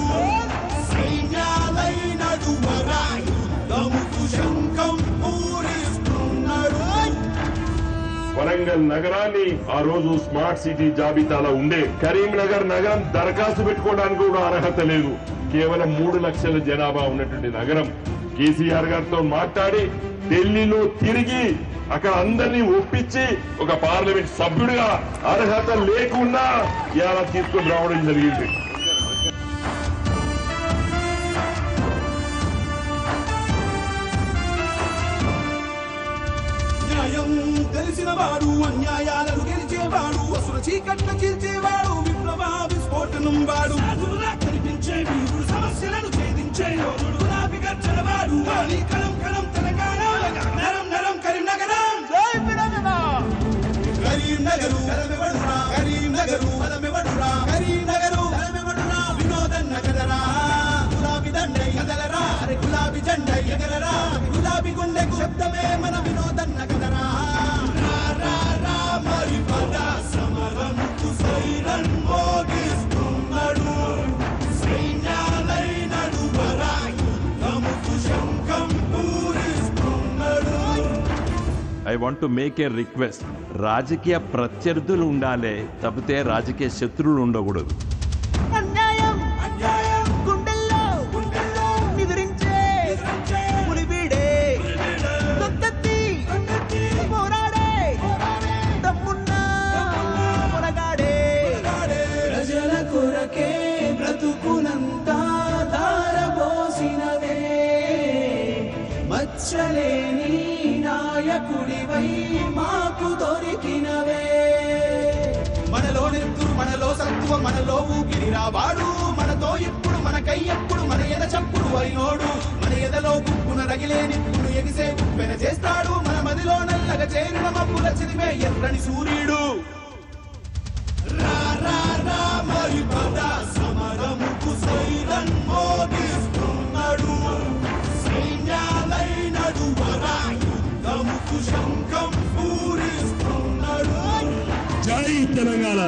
సైన్యాలైనడు వరా యుద్ధముకు శంఖం పూరిస్తున్నాడు. వరంగల్ నగరాన్ని ఆ రోజు స్మార్ట్ సిటీ జాబితాలో ఉండే కరీంనగర్ నగరం దరఖాస్తు పెట్టుకోవడానికి కూడా అర్హత లేదు. కేవలం 3 లక్షల జనాభా ఉన్నటువంటి నగరం. కేసీఆర్ గారితో మాట్లాడి ఢిల్లీలో తిరిగి అక్కడ అందరినీ ఒప్పించి ఒక పార్లమెంట్ సభ్యుడిగా అర్హత లేకుండా ఇలా తీసుకొని రావడం జరిగింది. తెలిసిన వాడు అన్యాయాలను గెలిచేవాడు అసుర చీకట్ల చీల్చేవాడు విప్లవ విస్ఫోటనం వాడు కనిపించే వీరుడు సమస్యలను ఛేదించే యోధుడు గులాబీ గర్జనవాడు కలం కలం తెలంగాణ నరం నరం కరీంనగరం కరీంనగరు కరమెవడురా కరీంనగరు కరమెవడురా కరీంనగరు కరమెవడురా వినోదన్న కదరా గులాబీ దండై కదలరా అరే గులాబీ జెండై ఎగరరా గులాబీ గుండెకు శబ్దమే మన వినోదన్న కదరా మరి పద సమరముకు సైరన్ మోగిస్తున్నాడు సైన్యాలైనడు వరా యుద్ధముకు శంఖం పూరిస్తున్నాడు. I want to make a request. రాజకీయ ప్రత్యర్థులు ఉండాలి తప్పితే రాజకీయ శత్రువులు ఉండకూడదు. అన్యాయం అన్యాయం గుండెల్లో గుండెల్లో నిద్రించే పులిబీడే దొత్తెత్తి పోరాడే దమ్మున్న పొరగాడే ప్రజల కొరకే బ్రతుకునంతా ధారపోసినవే మచ్చలేని నాయకుడివై మాకు దొరికినవే. మనలో నెత్తురు మనలో సత్తువ మనలో ఊపిరిరా వాడు మనతో ఇప్పుడు మనకై ఎప్పుడు మన ఎద చప్పుడు అయినోడు మన ఎదలో గుప్పున రగిలే నిప్పును ఎగిసే గుప్పెన చేస్తాడు మన మదిలో నల్లగా చేరిన మబ్బుల చిరిమే ఎర్రని సూర్యుడు. రా రా రా మరి పద సమరముకు సైరన్ మోగిస్తున్నాడు సైన్యాలైనడు వరా యుద్ధముకు శంఖం పూరిస్తున్నాడు. జై తెలంగాణ.